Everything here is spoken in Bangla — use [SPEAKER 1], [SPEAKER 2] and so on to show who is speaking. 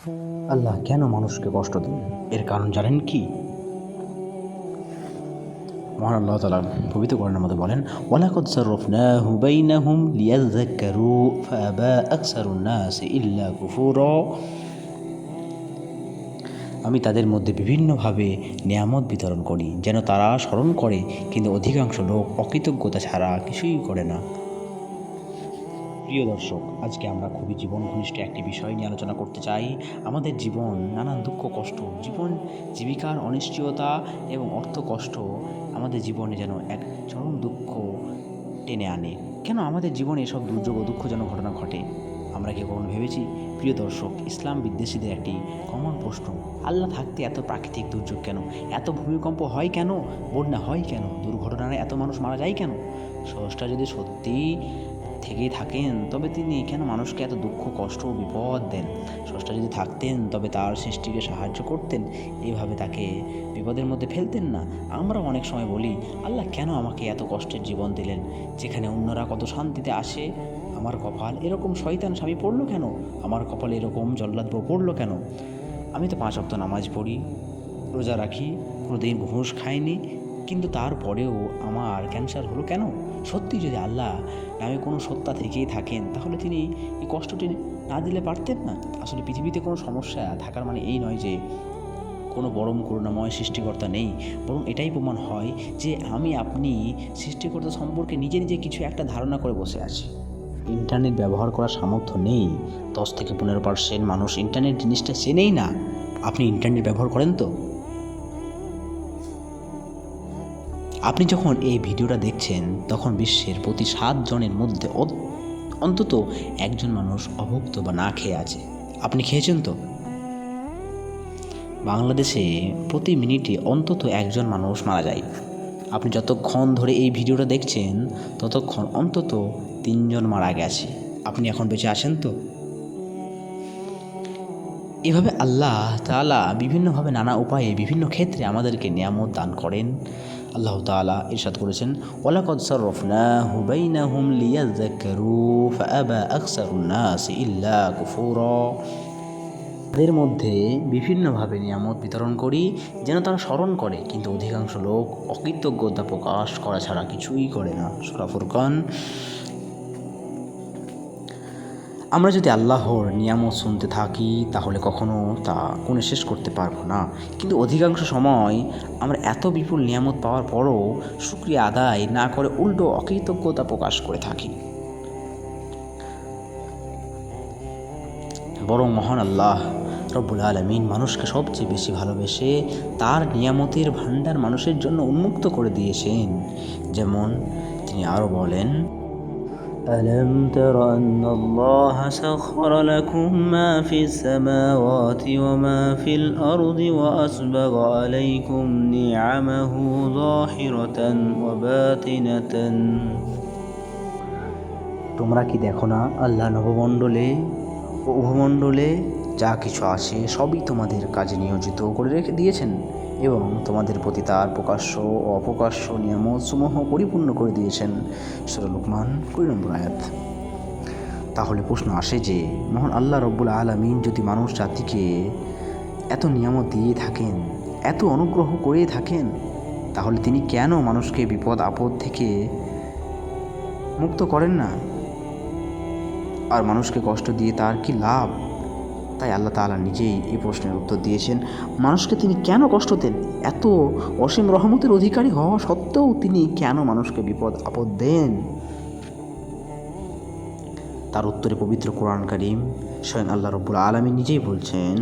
[SPEAKER 1] আল্লাহ কেন মানুষকে কষ্ট দেন, এর কারণ জানেন কি? মহান আল্লাহ তাআলা পবিত্র কোরআনের মধ্যে বলেন, ওয়ালাকাদ সাররাফনাহু বাইনাহুম লিয়াযযাক্কারু ফাআবা আকসারুন নাসি ইল্লা কুফুরা। আমি তাদের মধ্যে বিভিন্নভাবে নিয়ামত বিতরণ করি যেন তারা স্মরণ করে, কিন্তু অধিকাংশ লোক অকৃতজ্ঞতা ছাড়া কিছুই করে না। প্রিয় দর্শক, আজকে আমরা খুবই জীবন ঘনিষ্ঠ একটি বিষয় নিয়ে আলোচনা করতে চাই। আমাদের জীবন নানান দুঃখ কষ্ট, জীবন জীবিকার অনিশ্চয়তা এবং অর্থ কষ্ট আমাদের জীবনে যেন এক চরম দুঃখ টেনে আনে। কেন আমাদের জীবনে এসব দুর্যোগ ও দুঃখজনক ঘটনা ঘটে? আমরা কি কখনো ভেবেছি? প্রিয় দর্শক, ইসলাম বিদ্বেষীদের একটি কমন প্রশ্ন, আল্লাহ থাকতে এত প্রাকৃতিক দুর্যোগ কেন? এত ভূমিকম্প হয় কেন? বন্যা হয় কেন? দুর্ঘটনায় এত মানুষ মারা যায় কেন? স্রষ্টা যদি সত্যি থেকেই থাকেন তবে তিনি কেন মানুষকে এত দুঃখ কষ্ট ও বিপদ দেন? স্রষ্টা যদি থাকতেন তবে তার সৃষ্টিকে সাহায্য করতেন, এইভাবে তাকে বিপদের মধ্যে ফেলতেন না। আমরা অনেক সময় বলি, আল্লাহ কেন আমাকে এত কষ্টের জীবন দিলেন, যেখানে অন্যরা কত শান্তিতে আসে? আমার কপাল এরকম শয়তান স্বামী পড়লো কেন? আমার কপালে এরকম জল্লাদ বউ পড়লো কেন? আমি তো 5 ওয়াক্ত নামাজ পড়ি, রোজা রাখি, কোনোদিন ঘুষ খাইনি, কিন্তু তারপরেও আমার ক্যান্সার হলো কেন? সত্যি যদি আল্লাহ নামে কোনো সত্তা থেকেই থাকেন তাহলে তিনি এই কষ্টটি না দিলে পারতেন না? আসলে পৃথিবীতে কোনো সমস্যা থাকার মানে এই নয় যে কোনো পরম করুণাময় সৃষ্টিকর্তা নেই, বরং এটাই প্রমাণ হয় যে আপনি সৃষ্টিকর্তা সম্পর্কে নিজে নিজে কিছু একটা ধারণা করে বসে আছি। ইন্টারনেট ব্যবহার করার সামর্থ্য নেই। 10-15% মানুষ ইন্টারনেট জিনিসটা চেনেই না। আপনি ইন্টারনেট ব্যবহার করেন তো? আপনি যখন এই ভিডিওটা দেখছেন তখন বিশ্বের প্রতি 7 জনের মধ্যে অন্তত একজন মানুষ অভুক্ত বা না খেয়ে আছে। আপনি খেয়েছেন তো? বাংলাদেশে প্রতি মিনিটে অন্তত একজন মানুষ মারা যায়। আপনি যতক্ষণ ধরে এই ভিডিওটা দেখছেন ততক্ষণ অন্তত 3 জন মারা গেছে। আপনি এখন বেঁচে আছেন তো? এভাবে আল্লাহ তাআলা বিভিন্নভাবে নানা উপায়ে বিভিন্ন ক্ষেত্রে আমাদেরকে নিয়ামত দান করেন। আল্লাহ তাআলা ইরশাদ করেছেন, ওয়ালাকাদ সাররাফনাহু বাইনাহুম লিয়াযযাক্কারু ফাআবা আকসারুন নাসি ইল্লা কুফুরা। তাদের মধ্যে বিভিন্নভাবে নিয়ামত বিতরণ করি যেন তারা স্মরণ করে, কিন্তু অধিকাংশ লোক অকৃতজ্ঞতা প্রকাশ করা ছাড়া কিছুই করে না। সূরা ফুরকান। আমরা যদি আল্লাহর নিয়ামত শুনতে থাকি তাহলে কখনো তা গুণে শেষ করতে পারবো না, কিন্তু অধিকাংশ সময় আমরা এত বিপুল নিয়ামত পাওয়ার পরও শুকরিয়া আদায় না করে উল্টো অকৃতজ্ঞতা প্রকাশ করে থাকি। বরং মহান আল্লাহ রব্বুল আলামিন মানুষকে সবচেয়ে বেশি ভালোবেসে তার নিয়ামতের ভাণ্ডার মানুষের জন্য উন্মুক্ত করে দিয়েছেন। যেমন তিনি আরও বলেন, ألم تر أن الله سخر لكم ما في السماوات وما في الأرض وأسبغ عليكم نعمه ظاهرة وباطنة। তোমরা কি দেখো না, আল্লাহ নবমণ্ডলে ও উপমণ্ডলে যা কিছু আছে সবই তোমাদের কাজে নিয়োজিত করে রেখে দিয়েছেন এবং তোমাদের প্রতি তার প্রকাশ্য ও অপ্রকাশ্য নিয়ামতসমূহ পরিপূর্ণ করে দিয়েছেন। সূরা লুকমান 20 নম্বর আয়াত। তাহলে প্রশ্ন আসে যে মহান আল্লাহ রব্বুল আলামিন যদি মানুষ জাতিকে এত নিয়ামত দিয়ে থাকেন, এত অনুগ্রহ করে থাকেন, তাহলে তিনি কেন মানুষকে বিপদ আপদ থেকে মুক্ত করেন না? আর মানুষকে কষ্ট দিয়ে তার কি লাভ? তাই আল্লাহ তাআলা নিজেই এই প্রশ্নের উত্তর দিয়েছেন। মানুষকে তিনি কেন কষ্ট দেন? এত অসীম রহমতের অধিকারী হওয়া সত্ত্বেও তিনি কেন মানুষকে বিপদ আপদ দেন? তার উত্তরে পবিত্র কোরআন কারীম স্বয়ং আল্লাহ রব্বুল আলামিন নিজেই বলছেন,